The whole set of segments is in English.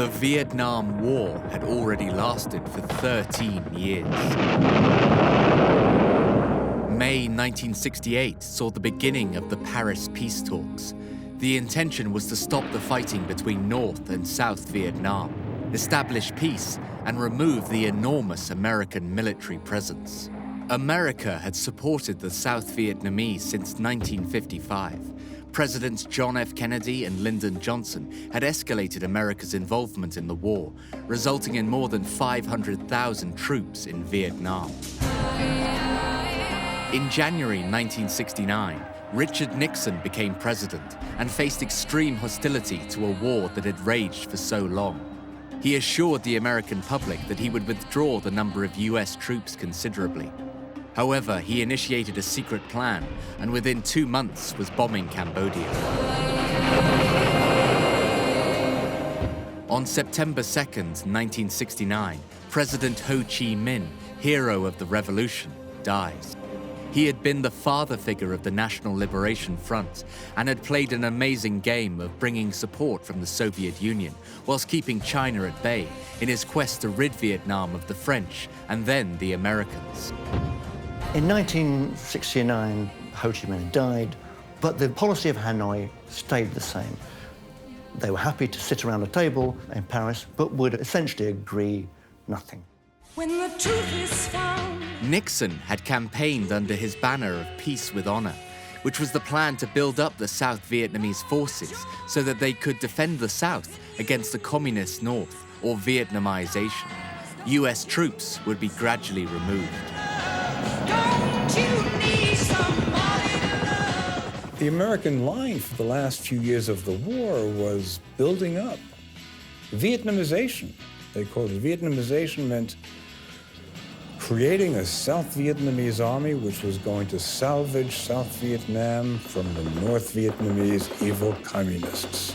The Vietnam War had already lasted for 13 years. May 1968 saw the beginning of the Paris peace talks. The intention was to stop the fighting between North and South Vietnam, establish peace, and remove the enormous American military presence. America had supported the South Vietnamese since 1955. Presidents John F. Kennedy and Lyndon Johnson had escalated America's involvement in the war, resulting in more than 500,000 troops in Vietnam. In January 1969, Richard Nixon became president and faced extreme hostility to a war that had raged for so long. He assured the American public that he would withdraw the number of US troops considerably. However, he initiated a secret plan and within 2 months was bombing Cambodia. On September 2nd, 1969, President Ho Chi Minh, hero of the revolution, dies. He had been the father figure of the National Liberation Front and had played an amazing game of bringing support from the Soviet Union whilst keeping China at bay in his quest to rid Vietnam of the French and then the Americans. In 1969, Ho Chi Minh died, but the policy of Hanoi stayed the same. They were happy to sit around a table in Paris, but would essentially agree nothing. When the truth is found. Nixon had campaigned under his banner of peace with honor, which was the plan to build up the South Vietnamese forces so that they could defend the South against the communist North, or Vietnamization. US troops would be gradually removed. Don't you need somebody to love? The American line for the last few years of the war was building up. Vietnamization, they called it. Vietnamization meant creating a South Vietnamese army which was going to salvage South Vietnam from the North Vietnamese evil communists.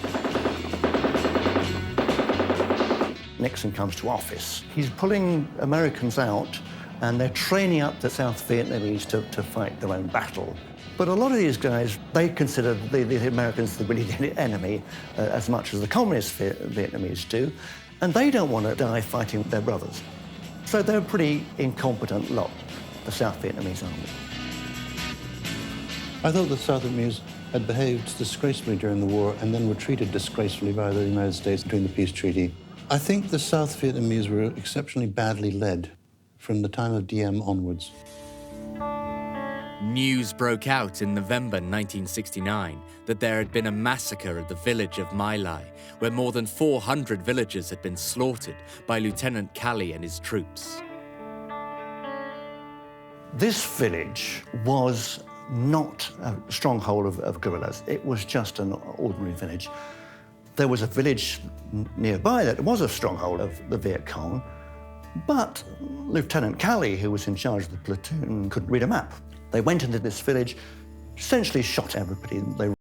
Nixon comes to office. He's pulling Americans out and they're training up the South Vietnamese to fight their own battle. But a lot of these guys, they consider the Americans the really enemy as much as the communist Vietnamese do, and they don't want to die fighting their brothers. So they're a pretty incompetent lot, the South Vietnamese army. I thought the South Vietnamese had behaved disgracefully during the war and then were treated disgracefully by the United States during the peace treaty. I think the South Vietnamese were exceptionally badly led from the time of Diem onwards. News broke out in November 1969 that there had been a massacre at the village of My Lai, where more than 400 villagers had been slaughtered by Lieutenant Calley and his troops. This village was not a stronghold of guerrillas. It was just an ordinary village. There was a village nearby that was a stronghold of the Viet Cong, but Lieutenant Calley, who was in charge of the platoon, couldn't read a map. They went into this village, essentially shot everybody. They ran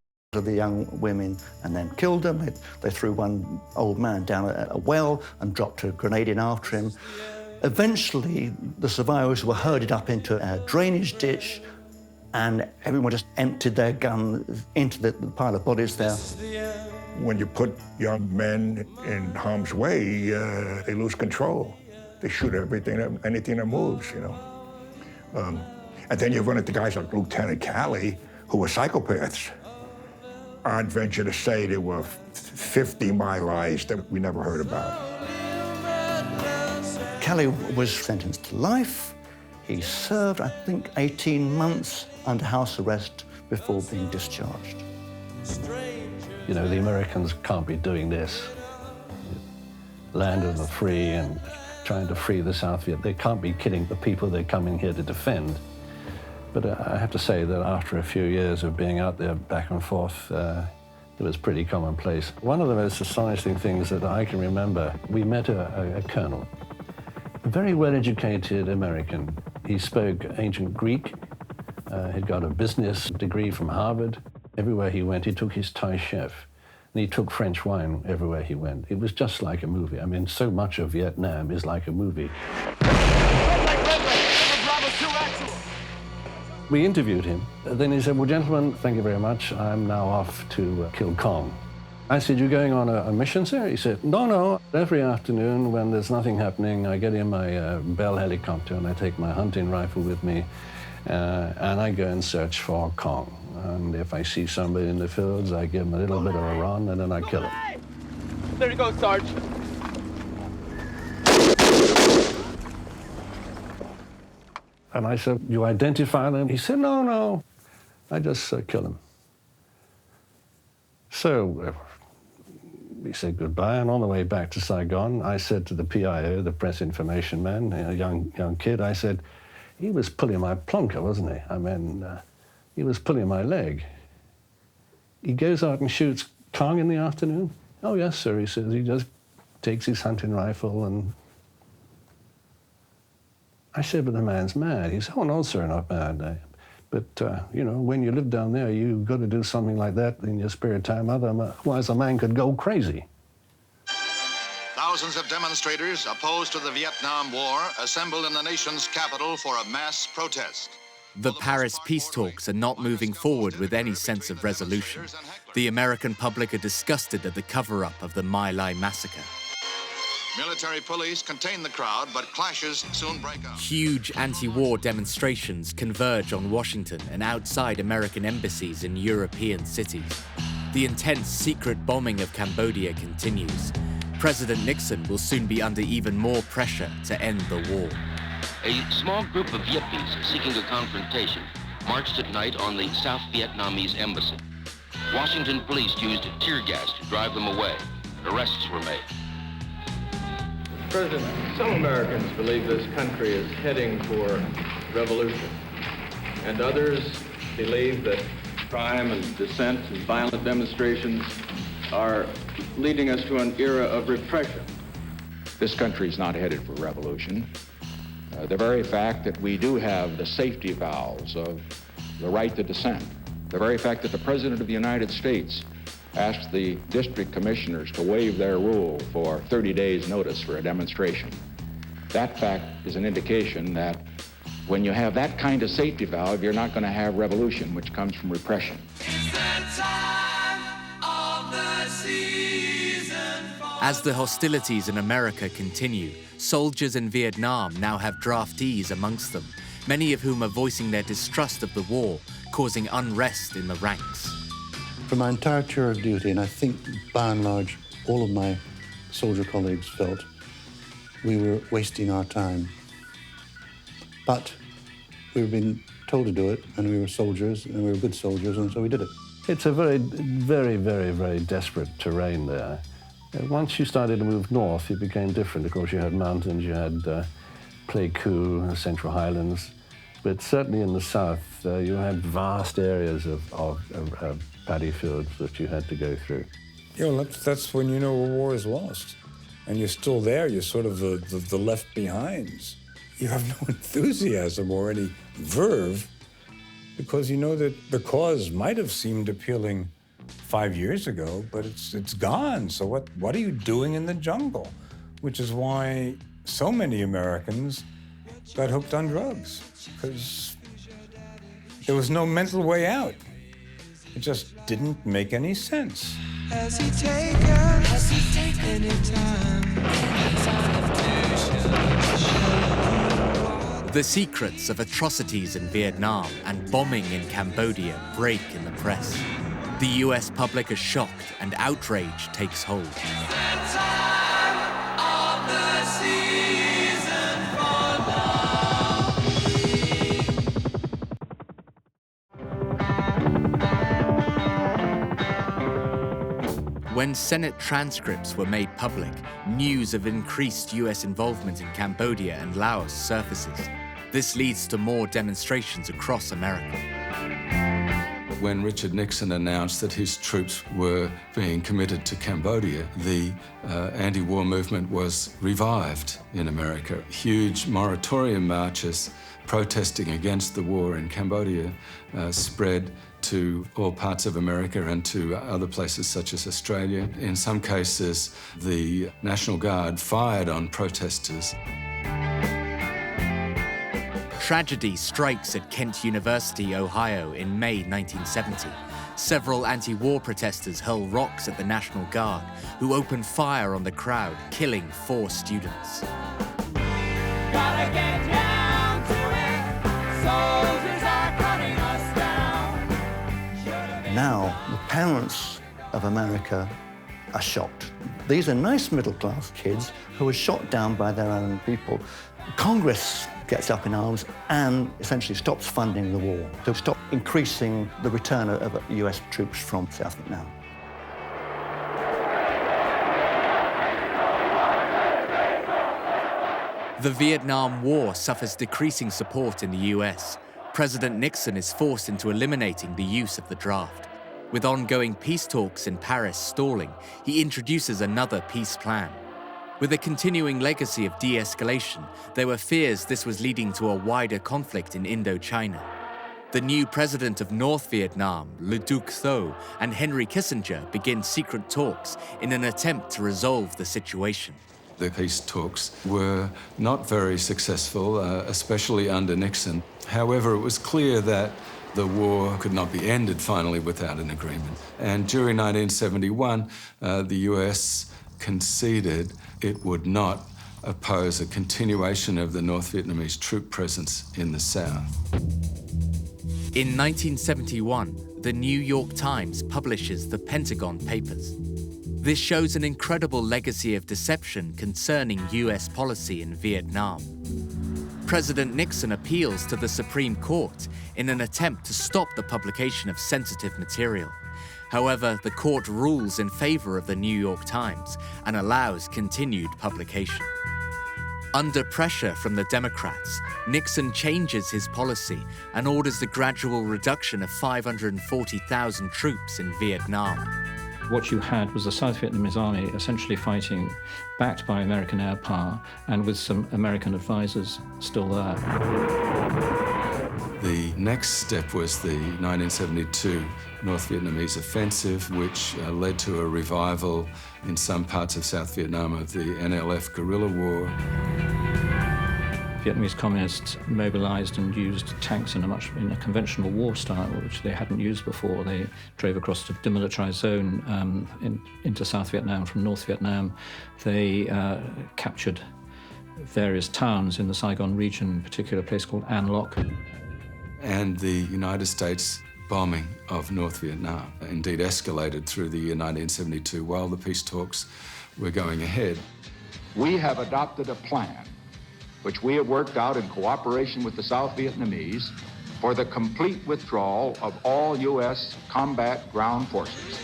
the young women and then killed them. They threw one old man down a well and dropped a grenade in after him. Eventually, the survivors were herded up into a drainage ditch and everyone just emptied their guns into the pile of bodies there. When you put young men in harm's way, they lose control. They shoot everything, anything that moves, you know. And then you run into guys like Lieutenant Calley, who were psychopaths. I'd venture to say there were 50 My Lais that we never heard about. Calley was sentenced to life. He served, I think, 18 months under house arrest before being discharged. You know, the Americans can't be doing this. Land of the free and trying to free the South Viet. They can't be killing the people they're coming here to defend. But I have to say that after a few years of being out there back and forth, it was pretty commonplace. One of the most astonishing things that I can remember, we met a colonel, a very well-educated American. He spoke ancient Greek. He'd got a business degree from Harvard. Everywhere he went, he took his Thai chef. And he took French wine everywhere he went. It was just like a movie. I mean, so much of Vietnam is like a movie. We interviewed him. Then he said, well, gentlemen, thank you very much. I'm now off to kill Kong. I said, "You're going on a mission, sir?" He said, No. Every afternoon when there's nothing happening, I get in my Bell helicopter and I take my hunting rifle with me and I go and search for Kong. And if I see somebody in the fields, I give them a little bit of a run and then I kill them. There you go, Sarge. And I said, "You identify them?" He said, No. I just kill them. So we said goodbye, and on the way back to Saigon, I said to the PIO, the press information man, a young kid, I said, "He was pulling my plonker, wasn't he? I mean, he was pulling my leg. He goes out and shoots Kong in the afternoon?" "Oh, yes, sir," he says. "He just takes his hunting rifle and..." I said, "But the man's mad." He said, "Oh, no, sir, not mad. But, you know, when you live down there, you've got to do something like that in your spare time. Otherwise, a man could go crazy." Thousands of demonstrators opposed to the Vietnam War assembled in the nation's capital for a mass protest. The Paris peace talks are not moving forward with any sense of resolution. The American public are disgusted at the cover-up of the My Lai massacre. Military police contain the crowd, but clashes soon break out. Huge anti-war demonstrations converge on Washington and outside American embassies in European cities. The intense secret bombing of Cambodia continues. President Nixon will soon be under even more pressure to end the war. A small group of Yippies seeking a confrontation marched at night on the South Vietnamese embassy. Washington police used tear gas to drive them away. Arrests were made. President, some Americans believe this country is heading for revolution, and others believe that crime and dissent and violent demonstrations are leading us to an era of repression. This country is not headed for revolution. The very fact that we do have the safety valves of the right to dissent, the very fact that the President of the United States asked the district commissioners to waive their rule for 30 days' notice for a demonstration. That fact is an indication that when you have that kind of safety valve, you're not going to have revolution, which comes from repression. As the hostilities in America continue, soldiers in Vietnam now have draftees amongst them, many of whom are voicing their distrust of the war, causing unrest in the ranks. For my entire tour of duty, and I think by and large all of my soldier colleagues felt, we were wasting our time. But we were being told to do it, and we were soldiers, and we were good soldiers, and so we did it. It's a very desperate terrain there. Once you started to move north, it became different. Of course, you had mountains, you had Pleiku, Central Highlands, but certainly in the south, you had vast areas of paddy fields that you had to go through. You know, that's when you know a war is lost. And you're still there, you're sort of the left behinds. You have no enthusiasm or any verve because you know that the cause might have seemed appealing 5 years ago, but it's gone. So what are you doing in the jungle? Which is why so many Americans got hooked on drugs, because there was no mental way out. It just didn't make any sense. Has he taken any time? The secrets of atrocities in Vietnam and bombing in Cambodia break in the press. The US public is shocked and outrage takes hold. When Senate transcripts were made public, news of increased US involvement in Cambodia and Laos surfaces. This leads to more demonstrations across America. When Richard Nixon announced that his troops were being committed to Cambodia, the anti-war movement was revived in America. Huge moratorium marches protesting against the war in Cambodia spread to all parts of America and to other places such as Australia. In some cases, the National Guard fired on protesters. Tragedy strikes at Kent University, Ohio in May 1970. Several anti-war protesters hurl rocks at the National Guard, who open fire on the crowd, killing 4 students. Gotta get down to it. Soldiers are cutting us down. Now, the parents of America are shocked. These are nice middle-class kids who were shot down by their own people. Congress gets up in arms and essentially stops funding the war, to stop increasing the return of US troops from South Vietnam. The Vietnam War suffers decreasing support in the US. President Nixon is forced into eliminating the use of the draft. With ongoing peace talks in Paris stalling, he introduces another peace plan. With a continuing legacy of de-escalation, there were fears this was leading to a wider conflict in Indochina. The new president of North Vietnam, Le Duc Tho, and Henry Kissinger begin secret talks in an attempt to resolve the situation. The peace talks were not very successful, especially under Nixon. However, it was clear that the war could not be ended finally without an agreement. And during 1971, the US conceded it would not oppose a continuation of the North Vietnamese troop presence in the South. In 1971, the New York Times publishes the Pentagon Papers. This shows an incredible legacy of deception concerning US policy in Vietnam. President Nixon appeals to the Supreme Court in an attempt to stop the publication of sensitive material. However, the court rules in favor of the New York Times and allows continued publication. Under pressure from the Democrats, Nixon changes his policy and orders the gradual reduction of 540,000 troops in Vietnam. What you had was the South Vietnamese army essentially fighting, backed by American air power and with some American advisors still there. The next step was the 1972 North Vietnamese offensive, which led to a revival in some parts of South Vietnam of the NLF guerrilla war. Vietnamese communists mobilized and used tanks in a conventional war style, which they hadn't used before. They drove across the demilitarized zone into South Vietnam from North Vietnam. They captured various towns in the Saigon region, in particular a place called An Loc. And the United States bombing of North Vietnam indeed escalated through the year 1972 while the peace talks were going ahead. We have adopted a plan which we have worked out in cooperation with the South Vietnamese for the complete withdrawal of all U.S. combat ground forces.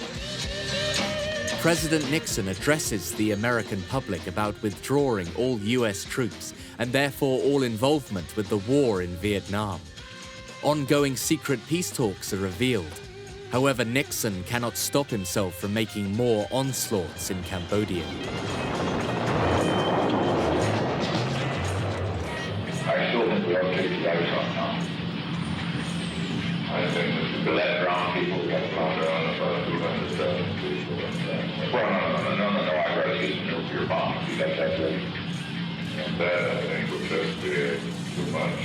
President Nixon addresses the American public about withdrawing all US troops and therefore all involvement with the war in Vietnam. Ongoing secret peace talks are revealed. However, Nixon cannot stop himself from making more onslaughts in Cambodia. I still think we ought to take the guys off now. I think the let drown people got thrown down the front of the stuff. Well, no, I'd rather see some nuclear bombs. You got that ready. And that, I think, would just create too much.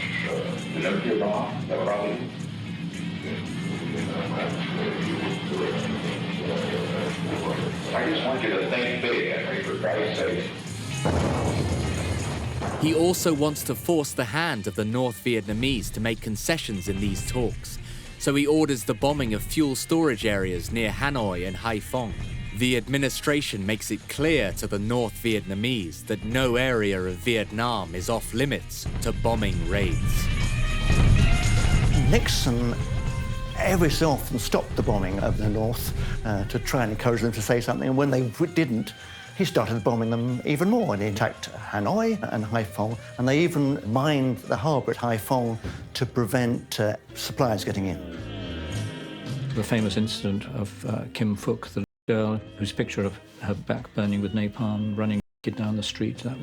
The nuclear bomb, that probably. I just want you to think big, Henry, for Christ's sake. He also wants to force the hand of the North Vietnamese to make concessions in these talks, so he orders the bombing of fuel storage areas near Hanoi and Haiphong. The administration makes it clear to the North Vietnamese that no area of Vietnam is off limits to bombing raids. Nixon every so often stopped the bombing of the North to try and encourage them to say something, and when they didn't, he started bombing them even more, and he attacked Hanoi and Haiphong, and they even mined the harbour at Haiphong to prevent supplies getting in. The famous incident of Kim Phuc, the girl whose picture of her back burning with napalm, running down the street, that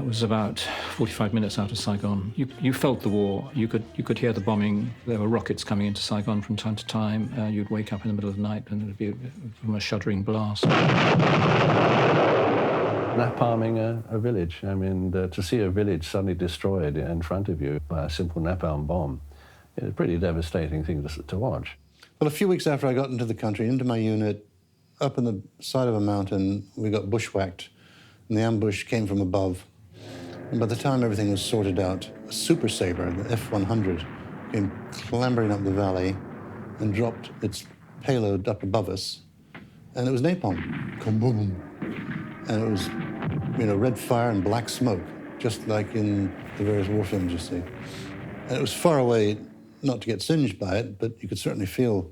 was about 45 minutes out of Saigon. You felt the war. You could hear the bombing. There were rockets coming into Saigon from time to time. You'd wake up in the middle of the night and it would be from a shuddering blast. Napalming a village. I mean, to see a village suddenly destroyed in front of you by a simple napalm bomb is a pretty devastating thing to watch. Well, a few weeks after I got into the country, into my unit, up on the side of a mountain, we got bushwhacked, and the ambush came from above. And by the time everything was sorted out, a Super Sabre, the F-100, came clambering up the valley and dropped its payload up above us. And it was napalm. Kaboom. And it was, you know, red fire and black smoke, just like in the various war films you see. And it was far away, not to get singed by it, but you could certainly feel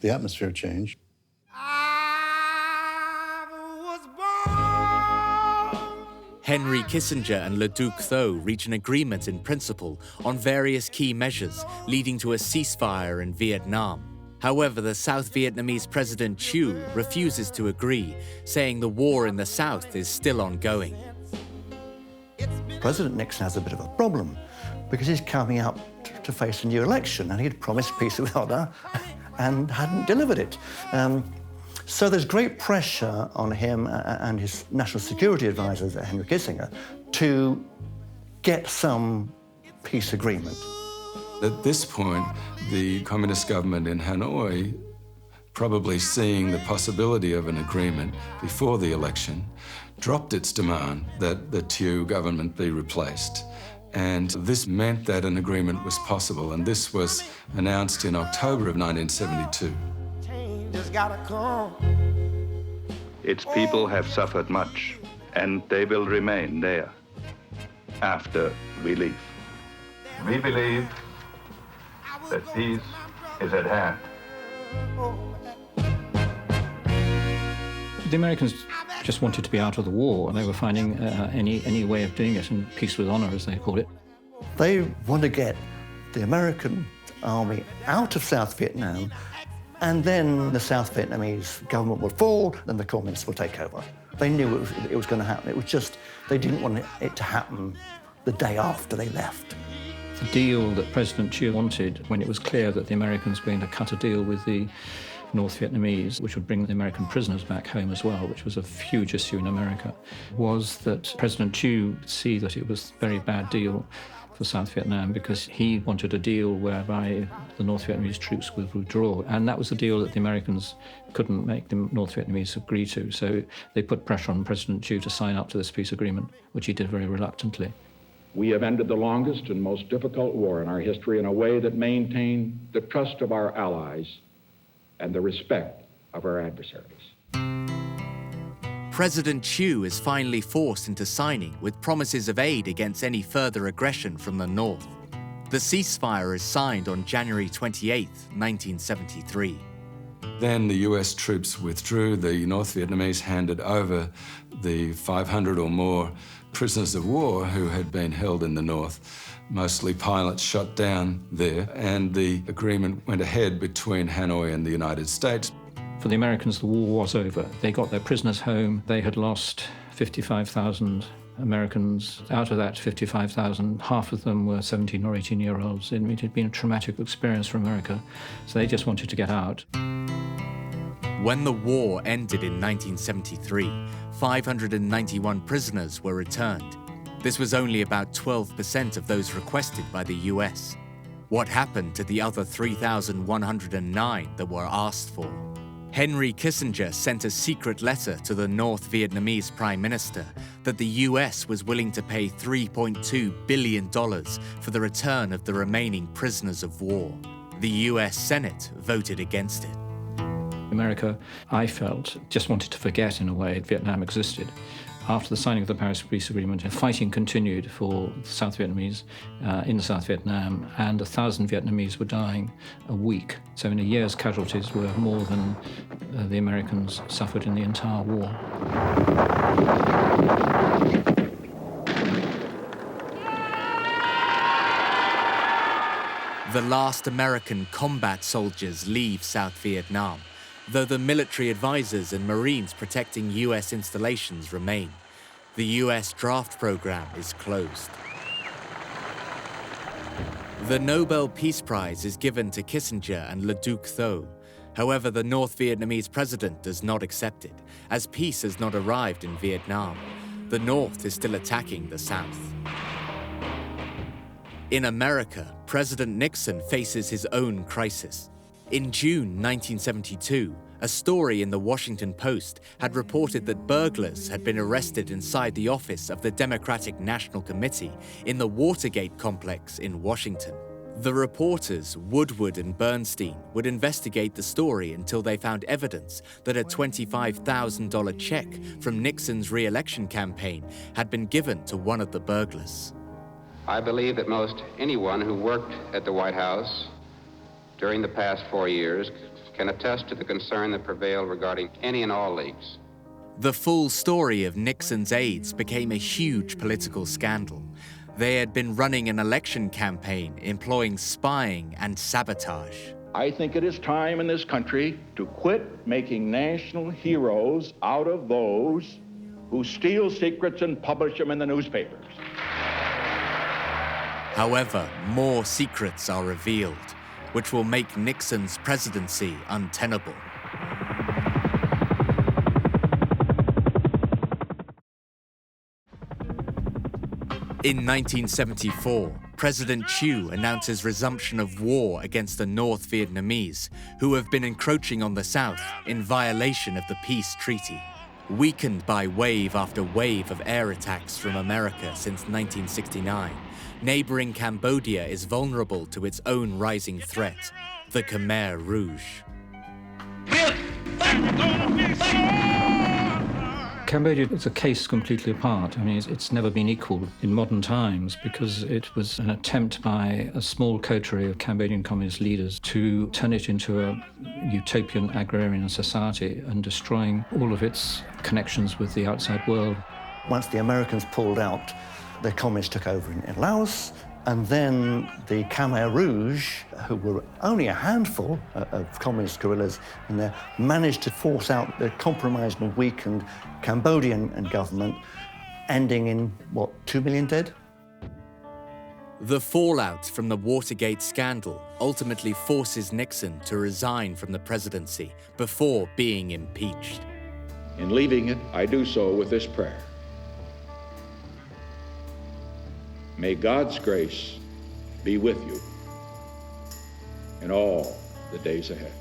the atmosphere change. Henry Kissinger and Le Duc Tho reach an agreement in principle on various key measures leading to a ceasefire in Vietnam. However, the South Vietnamese President Thieu refuses to agree, saying the war in the South is still ongoing. President Nixon has a bit of a problem because he's coming up to face a new election, and he'd promised peace with honor and hadn't delivered it. So there's great pressure on him and his national security advisors, Henry Kissinger, to get some peace agreement. At this point, the communist government in Hanoi, probably seeing the possibility of an agreement before the election, dropped its demand that the Thieu government be replaced. And this meant that an agreement was possible, and this was announced in October of 1972. Its people have suffered much, and they will remain there after relief. We believe that peace is at hand. The Americans just wanted to be out of the war, and they were finding any way of doing it, and peace with honor, as they called it. They want to get the American army out of South Vietnam, and then the South Vietnamese government would fall, then the communists would take over. They knew it was going to happen. It was just, they didn't want it to happen the day after they left. The deal that President Thieu wanted, when it was clear that the Americans were going to cut a deal with the North Vietnamese, which would bring the American prisoners back home as well, which was a huge issue in America, was that President Thieu would see that it was a very bad deal for South Vietnam because he wanted a deal whereby the North Vietnamese troops would withdraw. And that was the deal that the Americans couldn't make the North Vietnamese agree to. So they put pressure on President Thieu to sign up to this peace agreement, which he did very reluctantly. We have ended the longest and most difficult war in our history in a way that maintained the trust of our allies and the respect of our adversaries. President Thieu is finally forced into signing with promises of aid against any further aggression from the North. The ceasefire is signed on January 28, 1973. Then the US troops withdrew. The North Vietnamese handed over the 500 or more prisoners of war who had been held in the North, mostly pilots shot down there, and the agreement went ahead between Hanoi and the United States. For the Americans, the war was over. They got their prisoners home. They had lost 55,000 Americans. Out of that 55,000, half of them were 17 or 18-year-olds. It had been a traumatic experience for America, so they just wanted to get out. When the war ended in 1973, 591 prisoners were returned. This was only about 12% of those requested by the US. What happened to the other 3,109 that were asked for? Henry Kissinger sent a secret letter to the North Vietnamese Prime Minister that the US was willing to pay $3.2 billion for the return of the remaining prisoners of war. The US Senate voted against it. America, I felt, just wanted to forget, in a way, that Vietnam existed. After the signing of the Paris Peace Agreement, fighting continued for the South Vietnamese in South Vietnam, and 1,000 Vietnamese were dying a week. So in a year's casualties were more than the Americans suffered in the entire war. The last American combat soldiers leave South Vietnam, though the military advisors and Marines protecting US installations remain. The US draft program is closed. The Nobel Peace Prize is given to Kissinger and Le Duc Tho. However, the North Vietnamese president does not accept it, as peace has not arrived in Vietnam. The North is still attacking the South. In America, President Nixon faces his own crisis. In June 1972, a story in the Washington Post had reported that burglars had been arrested inside the office of the Democratic National Committee in the Watergate complex in Washington. The reporters, Woodward and Bernstein, would investigate the story until they found evidence that a $25,000 check from Nixon's re-election campaign had been given to one of the burglars. I believe that most anyone who worked at the White House during the past 4 years can attest to the concern that prevailed regarding any and all leaks. The full story of Nixon's aides became a huge political scandal. They had been running an election campaign employing spying and sabotage. I think it is time in this country to quit making national heroes out of those who steal secrets and publish them in the newspapers. However, more secrets are revealed, which will make Nixon's presidency untenable. In 1974, President Thieu announces resumption of war against the North Vietnamese, who have been encroaching on the South in violation of the peace treaty. Weakened by wave after wave of air attacks from America since 1969, neighboring Cambodia is vulnerable to its own rising threat, the Khmer Rouge. Cambodia is a case completely apart. I mean, it's never been equalled in modern times because it was an attempt by a small coterie of Cambodian communist leaders to turn it into a utopian agrarian society and destroying all of its connections with the outside world. Once the Americans pulled out, the communists took over in Laos, and then the Khmer Rouge, who were only a handful of communist guerrillas in there, managed to force out the compromised and weakened Cambodian government, ending in, 2 million dead? The fallout from the Watergate scandal ultimately forces Nixon to resign from the presidency before being impeached. In leaving it, I do so with this prayer. May God's grace be with you in all the days ahead.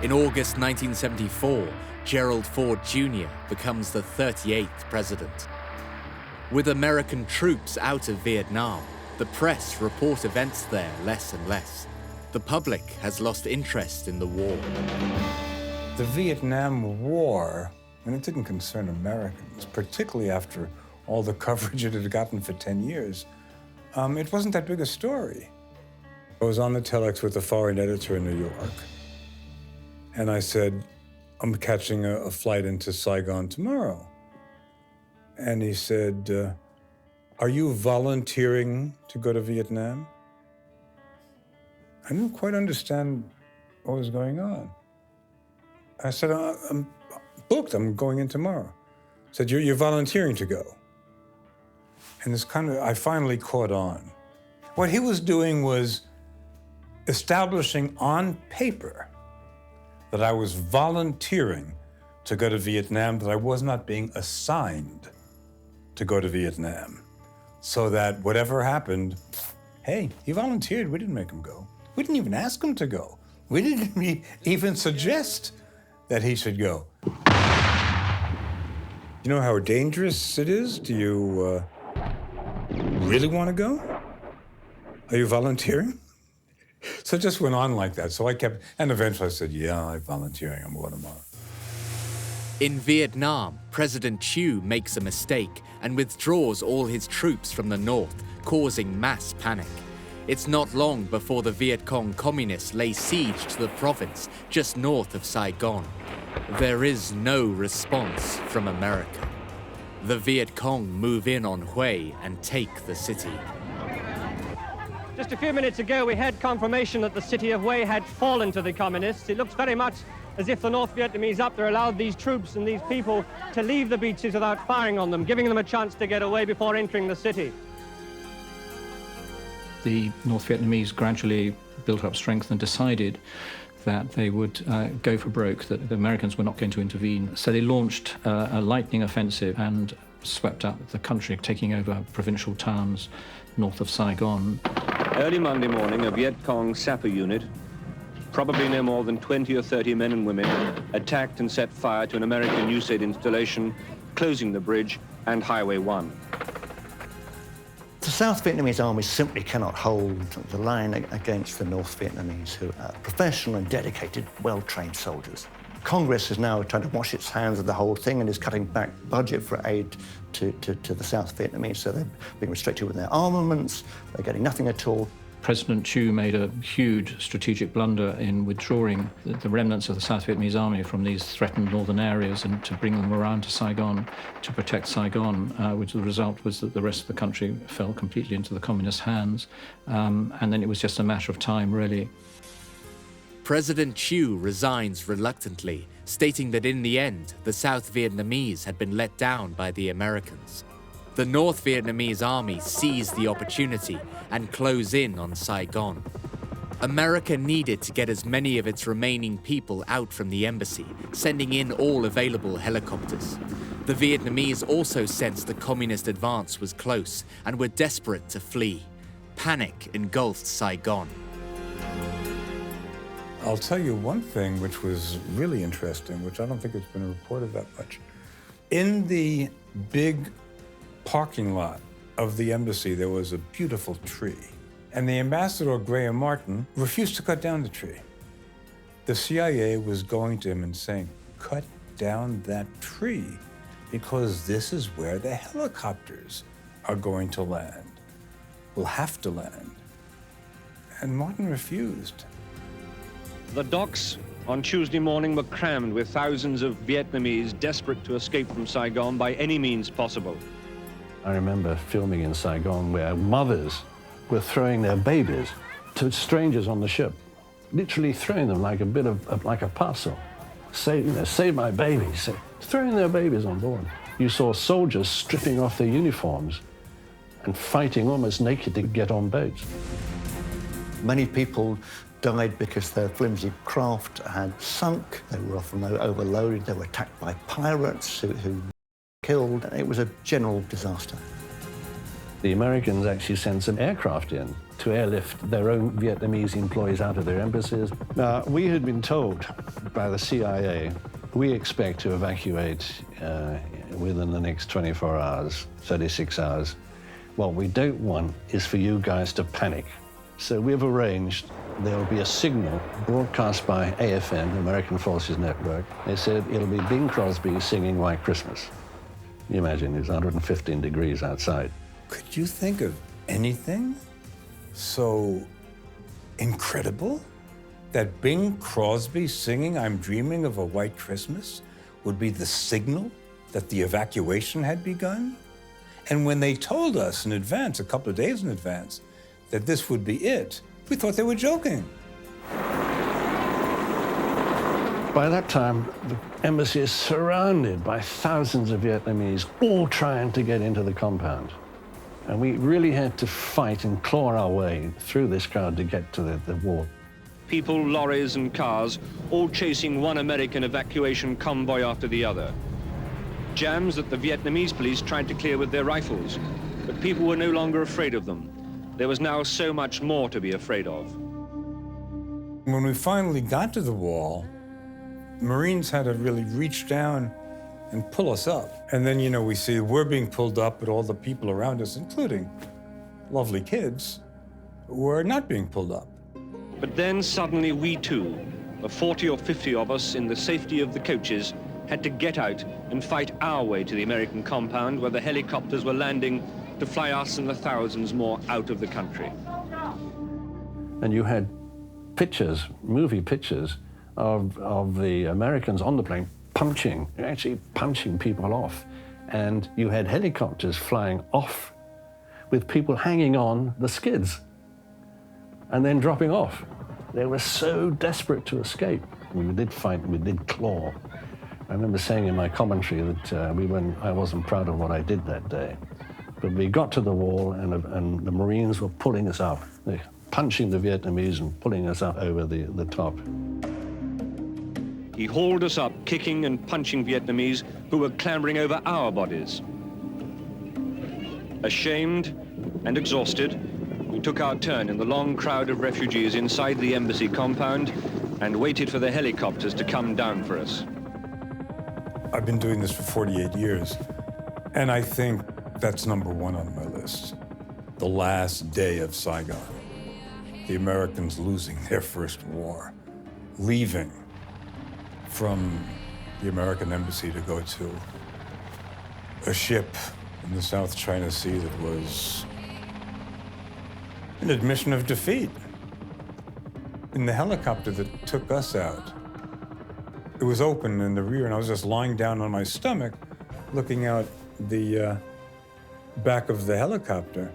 In August 1974, Gerald Ford Jr. becomes the 38th president. With American troops out of Vietnam, the press report events there less and less. The public has lost interest in the war. The Vietnam War, and it didn't concern Americans, particularly after all the coverage it had gotten for 10 years, it wasn't that big a story. I was on the telex with the foreign editor in New York, and I said, I'm catching a flight into Saigon tomorrow. And he said, are you volunteering to go to Vietnam? I didn't quite understand what was going on. I said, I'm booked, I'm going in tomorrow. I said, you're volunteering to go. And I finally caught on. What he was doing was establishing on paper that I was volunteering to go to Vietnam, that I was not being assigned to go to Vietnam. So that whatever happened, hey, he volunteered, we didn't make him go. We didn't even ask him to go. We didn't even suggest that he should go. You know how dangerous it is? Do you really want to go? Are you volunteering? So it just went on like that. So I kept, and eventually I said, yeah, I'm volunteering, I'm going tomorrow. In Vietnam, President Thieu makes a mistake and withdraws all his troops from the north, causing mass panic. It's not long before the Viet Cong communists lay siege to the province just north of Saigon. There is no response from America. The Viet Cong move in on Hue and take the city. Just a few minutes ago, we had confirmation that the city of Hue had fallen to the communists. It looks very much as if the North Vietnamese up there allowed these troops and these people to leave the beaches without firing on them, giving them a chance to get away before entering the city. The North Vietnamese gradually built up strength and decided that they would go for broke, that the Americans were not going to intervene. So they launched a lightning offensive and swept out the country, taking over provincial towns north of Saigon. Early Monday morning, a Viet Cong sapper unit, probably no more than 20 or 30 men and women, attacked and set fire to an American USAID installation, closing the bridge and Highway 1. The South Vietnamese army simply cannot hold the line against the North Vietnamese, who are professional and dedicated, well-trained soldiers. Congress is now trying to wash its hands of the whole thing and is cutting back budget for aid to the South Vietnamese, so they're being restricted with their armaments, they're getting nothing at all. President Thieu made a huge strategic blunder in withdrawing the remnants of the South Vietnamese army from these threatened northern areas and to bring them around to Saigon to protect Saigon, which the result was that the rest of the country fell completely into the communist hands. And then it was just a matter of time, really. President Thieu resigns reluctantly, stating that in the end, the South Vietnamese had been let down by the Americans. The North Vietnamese army seized the opportunity and closed in on Saigon. America needed to get as many of its remaining people out from the embassy, sending in all available helicopters. The Vietnamese also sensed the communist advance was close and were desperate to flee. Panic engulfed Saigon. I'll tell you one thing which was really interesting, which I don't think it's been reported that much. In the big parking lot of the embassy, there was a beautiful tree. And the ambassador, Graham Martin, refused to cut down the tree. The CIA was going to him and saying, cut down that tree because this is where the helicopters are going to land, will have to land. And Martin refused. The docks on Tuesday morning were crammed with thousands of Vietnamese desperate to escape from Saigon by any means possible. I remember filming in Saigon where mothers were throwing their babies to strangers on the ship, literally throwing them like a bit of like a parcel. Save my babies, throwing their babies on board. You saw soldiers stripping off their uniforms and fighting almost naked to get on boats. Many people died because their flimsy craft had sunk. They were often overloaded. They were attacked by pirates who killed. It was a general disaster. The Americans actually sent some aircraft in to airlift their own Vietnamese employees out of their embassies. Now, we had been told by the CIA, we expect to evacuate within the next 24 hours, 36 hours. What we don't want is for you guys to panic. So we've arranged there will be a signal broadcast by AFN, the American Forces Network. They said it'll be Bing Crosby singing White Christmas. You imagine, it's 115 degrees outside. Could you think of anything so incredible that Bing Crosby singing I'm Dreaming of a White Christmas would be the signal that the evacuation had begun? And when they told us in advance, a couple of days in advance, that this would be it, we thought they were joking. By that time, the embassy is surrounded by thousands of Vietnamese, all trying to get into the compound. And we really had to fight and claw our way through this crowd to get to the wall. People, lorries and cars, all chasing one American evacuation convoy after the other. Jams that the Vietnamese police tried to clear with their rifles, but people were no longer afraid of them. There was now so much more to be afraid of. When we finally got to the wall, Marines had to really reach down and pull us up. And then, we see we're being pulled up, but all the people around us, including lovely kids, were not being pulled up. But then suddenly we too, the 40 or 50 of us in the safety of the coaches, had to get out and fight our way to the American compound where the helicopters were landing to fly us and the thousands more out of the country. And you had pictures, movie pictures, of the Americans on the plane actually punching people off. And you had helicopters flying off with people hanging on the skids and then dropping off. They were so desperate to escape. We did fight, we did claw. I remember saying in my commentary that I wasn't proud of what I did that day. But we got to the wall and the Marines were pulling us up, punching the Vietnamese and pulling us up over the top. he hauled us up, kicking and punching Vietnamese who were clambering over our bodies. Ashamed and exhausted, we took our turn in the long crowd of refugees inside the embassy compound and waited for the helicopters to come down for us. I've been doing this for 48 years, and I think that's number one on my list. The last day of Saigon, the Americans losing their first war, leaving from the American embassy to go to a ship in the South China Sea that was an admission of defeat. In the helicopter that took us out, it was open in the rear, and I was just lying down on my stomach, looking out the back of the helicopter,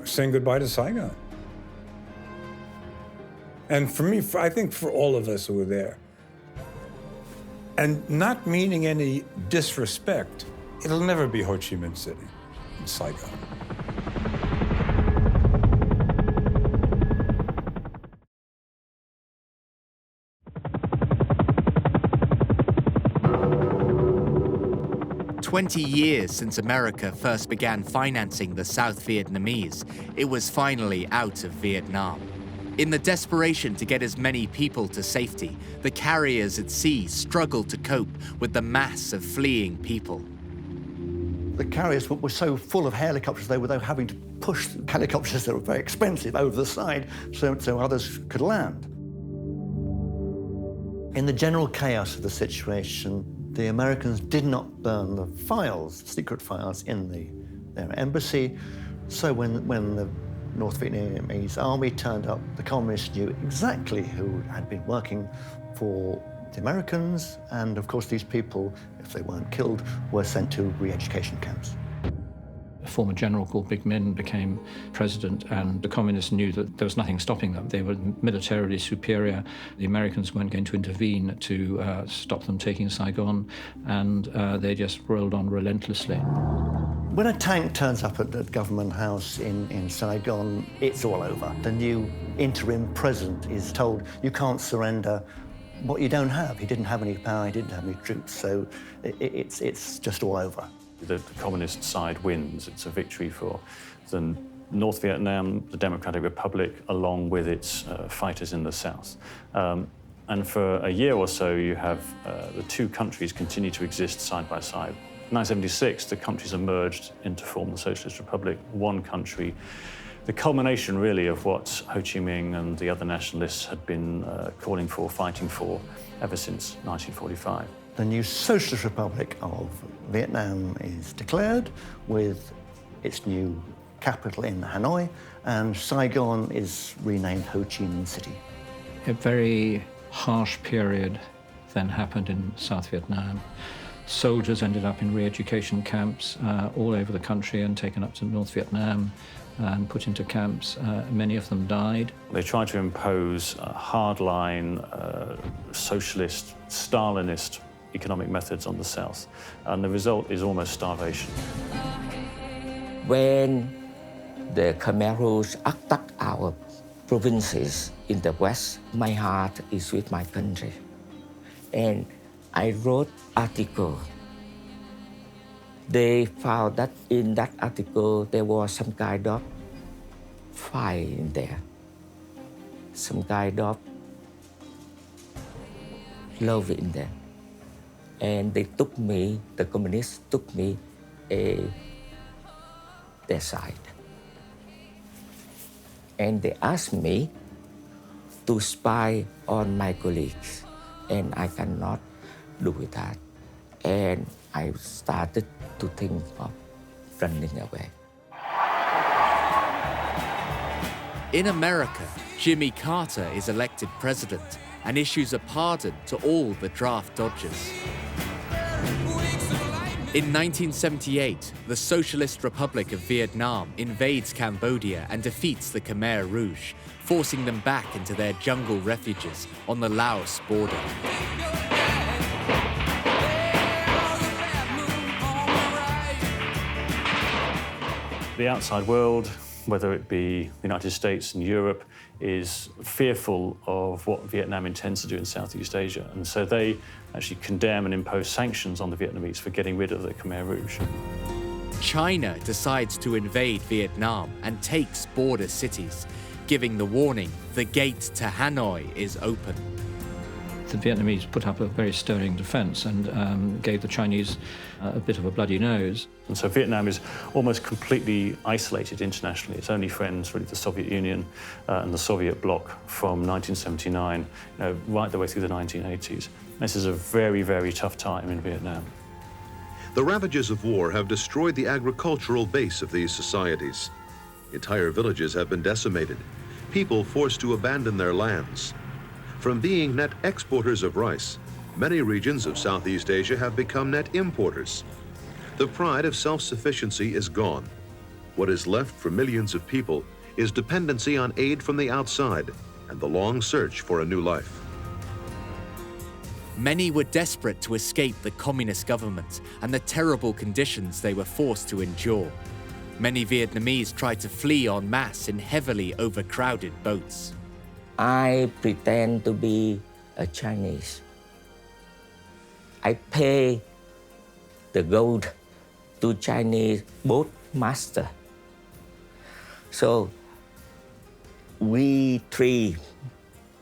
saying goodbye to Saigon. And for me, I think for all of us who were there, and not meaning any disrespect, it'll never be Ho Chi Minh City in Saigon. "20 years since America first began financing the South Vietnamese, it was finally out of Vietnam. In the desperation to get as many people to safety, the carriers at sea struggled to cope with the mass of fleeing people. The carriers were so full of helicopters, they were having to push helicopters that were very expensive over the side so others could land. In the general chaos of the situation, the Americans did not burn the files, secret files, in their embassy. So when the North Vietnamese army turned up, the communists knew exactly who had been working for the Americans, and of course these people, if they weren't killed, were sent to re-education camps. A former general called Big Min became president, and the communists knew that there was nothing stopping them. They were militarily superior. The Americans weren't going to intervene to stop them taking Saigon, and they just rolled on relentlessly. When a tank turns up at the government house in Saigon, it's all over. The new interim president is told, you can't surrender what you don't have. He didn't have any power, he didn't have any troops, so it's just all over. The communist side wins. It's a victory for the North Vietnam, the Democratic Republic, along with its fighters in the south. And for a year or so, you have the two countries continue to exist side by side. In 1976, the countries emerged into form the Socialist Republic, one country, the culmination really of what Ho Chi Minh and the other nationalists had been calling for, fighting for, ever since 1945. The new Socialist Republic of Vietnam is declared with its new capital in Hanoi, and Saigon is renamed Ho Chi Minh City. A very harsh period then happened in South Vietnam. Soldiers ended up in re-education camps all over the country and taken up to North Vietnam and put into camps. Many of them died. They tried to impose hardline, socialist, Stalinist economic methods on the South, and the result is almost starvation. When the Khmer Rouge attacked our provinces in the West, my heart is with my country. And I wrote article. They found that in that article there was some kind of fire in there, some kind of love in there. And they took me, the communists took me their side. And they asked me to spy on my colleagues, and I cannot do that. And I started to think of running away. In America, Jimmy Carter is elected president and issues a pardon to all the draft dodgers. In 1978, the Socialist Republic of Vietnam invades Cambodia and defeats the Khmer Rouge, forcing them back into their jungle refuges on the Laos border. The outside world, whether it be the United States and Europe, is fearful of what Vietnam intends to do in Southeast Asia. And so they actually condemn and impose sanctions on the Vietnamese for getting rid of the Khmer Rouge. China decides to invade Vietnam and takes border cities, giving the warning the gate to Hanoi is open. The Vietnamese put up a very stirring defense and gave the Chinese a bit of a bloody nose. And so Vietnam is almost completely isolated internationally. Its only friends, really, the Soviet Union and the Soviet bloc from 1979, right the way through the 1980s. This is a very, very tough time in Vietnam. The ravages of war have destroyed the agricultural base of these societies. Entire villages have been decimated, people forced to abandon their lands. From being net exporters of rice, many regions of Southeast Asia have become net importers. The pride of self-sufficiency is gone. What is left for millions of people is dependency on aid from the outside and the long search for a new life. Many were desperate to escape the communist government and the terrible conditions they were forced to endure. Many Vietnamese tried to flee en masse in heavily overcrowded boats. I pretend to be a Chinese. I pay the gold to Chinese boat master. So we three,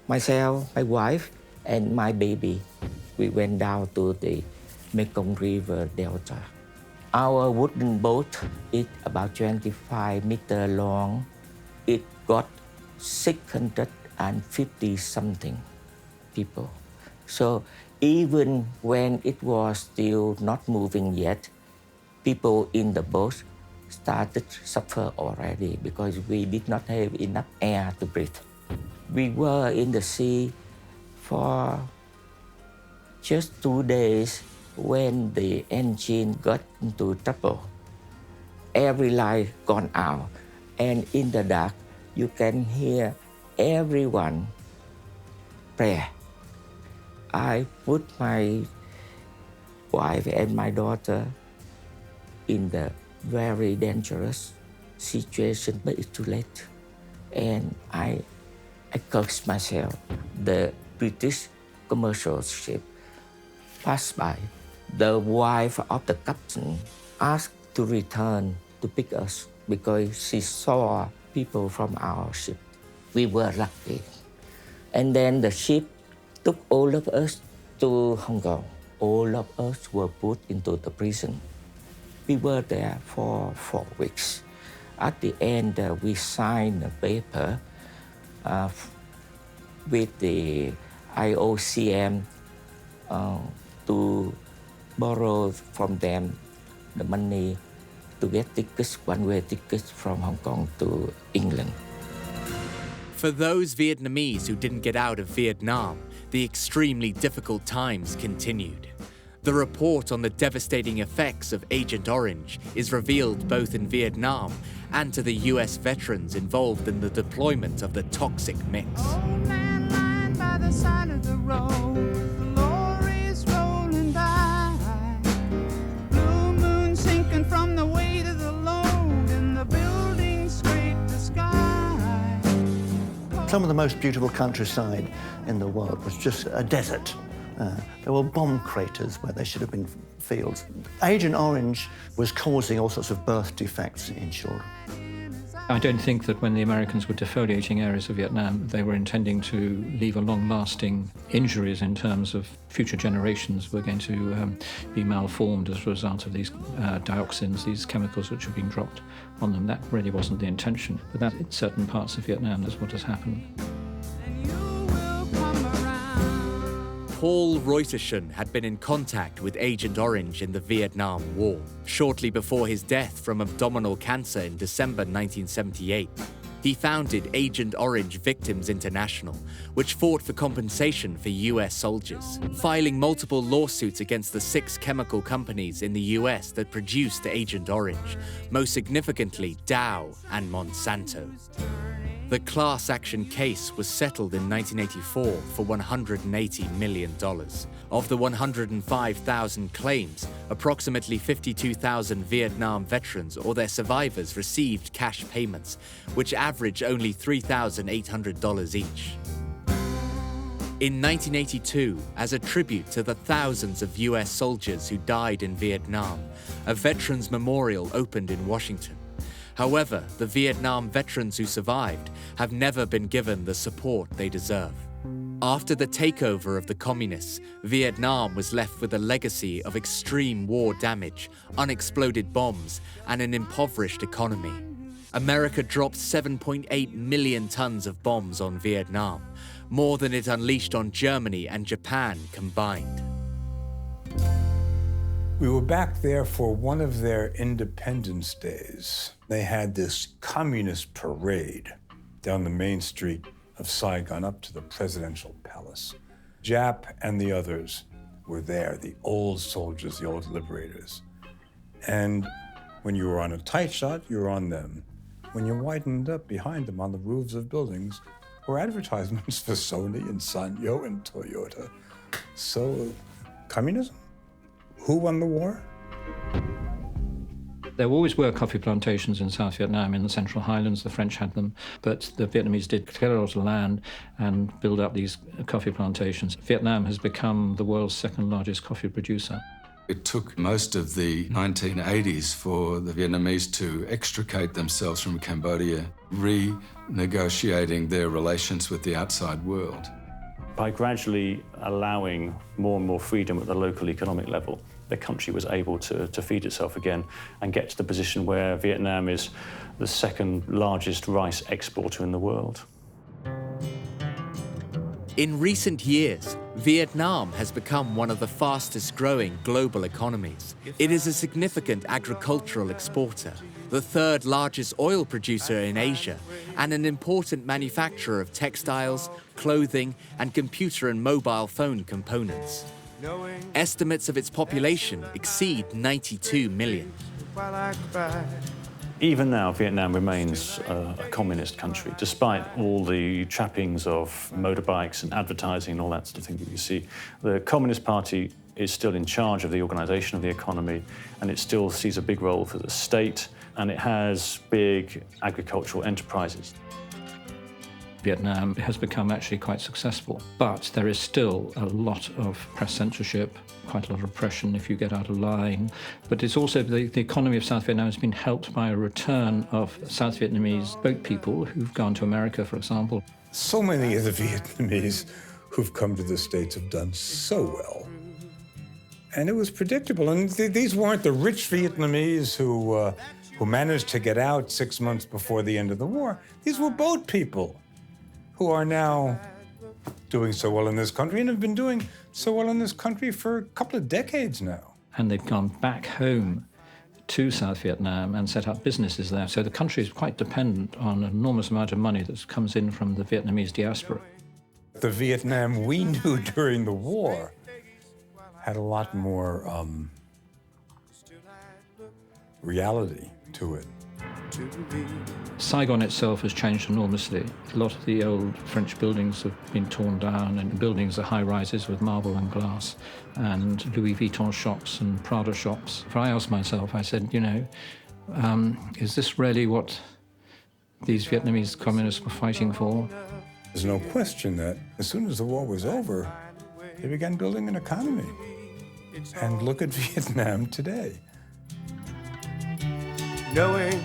myself, my wife, and my baby, we went down to the Mekong River Delta. Our wooden boat is about 25 meters long. It got 650 something people. So even when it was still not moving yet, people in the boat started to suffer already because we did not have enough air to breathe. We were in the sea for just 2 days when the engine got into trouble. Every light gone out, and in the dark, you can hear everyone pray. I put my wife and my daughter in the very dangerous situation, but it's too late. And I cursed myself. The British commercial ship passed by. The wife of the captain asked to return to pick us because she saw people from our ship. We were lucky. And then the ship took all of us to Hong Kong. All of us were put into the prison. We were there for 4 weeks. At the end, we signed a paper with the IOCM to borrow from them the money to get tickets, one-way tickets from Hong Kong to England. For those Vietnamese who didn't get out of Vietnam, the extremely difficult times continued. The report on the devastating effects of Agent Orange is revealed both in Vietnam and to the US veterans involved in the deployment of the toxic mix. Old man lying by the side of the road, the lorries rolling by, blue moon sinking from the weight of the load, and the buildings scrape the sky. Some of the most beautiful countryside in the world was just a desert. There were bomb craters where there should have been fields. Agent Orange was causing all sorts of birth defects in children. I don't think that when the Americans were defoliating areas of Vietnam, they were intending to leave a long-lasting injuries in terms of future generations were going to be malformed as a result of these dioxins, these chemicals which are being dropped on them. That really wasn't the intention. But that in certain parts of Vietnam is what has happened. Paul Reuterschen had been in contact with Agent Orange in the Vietnam War, shortly before his death from abdominal cancer in December 1978. He founded Agent Orange Victims International, which fought for compensation for US soldiers, filing multiple lawsuits against the 6 chemical companies in the US that produced Agent Orange, most significantly Dow and Monsanto. The class action case was settled in 1984 for $180 million. Of the 105,000 claims, approximately 52,000 Vietnam veterans or their survivors received cash payments, which average only $3,800 each. In 1982, as a tribute to the thousands of US soldiers who died in Vietnam, a veterans memorial opened in Washington. However, the Vietnam veterans who survived have never been given the support they deserve. After the takeover of the communists, Vietnam was left with a legacy of extreme war damage, unexploded bombs, and an impoverished economy. America dropped 7.8 million tons of bombs on Vietnam, more than it unleashed on Germany and Japan combined. We were back there for one of their Independence Days. They had this communist parade down the main street of Saigon up to the presidential palace. Jap and the others were there, the old soldiers, the old liberators. And when you were on a tight shot, you were on them. When you widened up behind them on the roofs of buildings were advertisements for Sony and Sanyo and Toyota. So, communism? Who won the war? There always were coffee plantations in South Vietnam, in the Central Highlands. The French had them, but the Vietnamese did clear a lot of land and build up these coffee plantations. Vietnam has become the world's second largest coffee producer. It took most of the 1980s for the Vietnamese to extricate themselves from Cambodia, renegotiating their relations with the outside world. By gradually allowing more and more freedom at the local economic level, the country was able to feed itself again and get to the position where Vietnam is the second largest rice exporter in the world. In recent years, Vietnam has become one of the fastest growing global economies. It is a significant agricultural exporter, the third largest oil producer in Asia, and an important manufacturer of textiles, clothing, and computer and mobile phone components. Estimates of its population exceed 92 million. Even now, Vietnam remains a communist country, despite all the trappings of motorbikes and advertising and all that sort of thing that you see. The Communist Party is still in charge of the organization of the economy, and it still sees a big role for the state, and it has big agricultural enterprises. Vietnam has become actually quite successful, but there is still a lot of press censorship, quite a lot of repression if you get out of line. But it's also the economy of South Vietnam has been helped by a return of South Vietnamese boat people who've gone to America, for example. So many of the Vietnamese who've come to the States have done so well. And it was predictable. And these weren't the rich Vietnamese who managed to get out 6 months before the end of the war. These were boat people who are now doing so well in this country and have been doing so well in this country for a couple of decades now. And they've gone back home to South Vietnam and set up businesses there. So the country is quite dependent on an enormous amount of money that comes in from the Vietnamese diaspora. The Vietnam we knew during the war had a lot more reality to it. Saigon itself has changed enormously. A lot of the old French buildings have been torn down, and buildings are high-rises with marble and glass, and Louis Vuitton shops and Prada shops. I asked myself, I said, you know, is this really what these Vietnamese communists were fighting for? There's no question that as soon as the war was over, they began building an economy. And look at Vietnam today. Knowing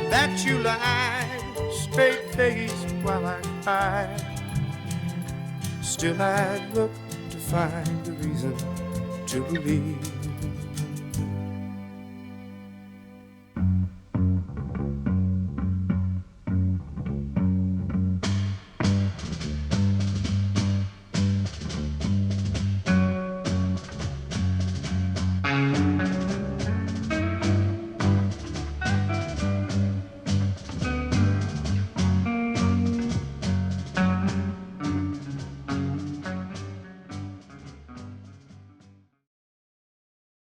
that you lie straight-faced while I cry, still I'd look to find a reason to believe.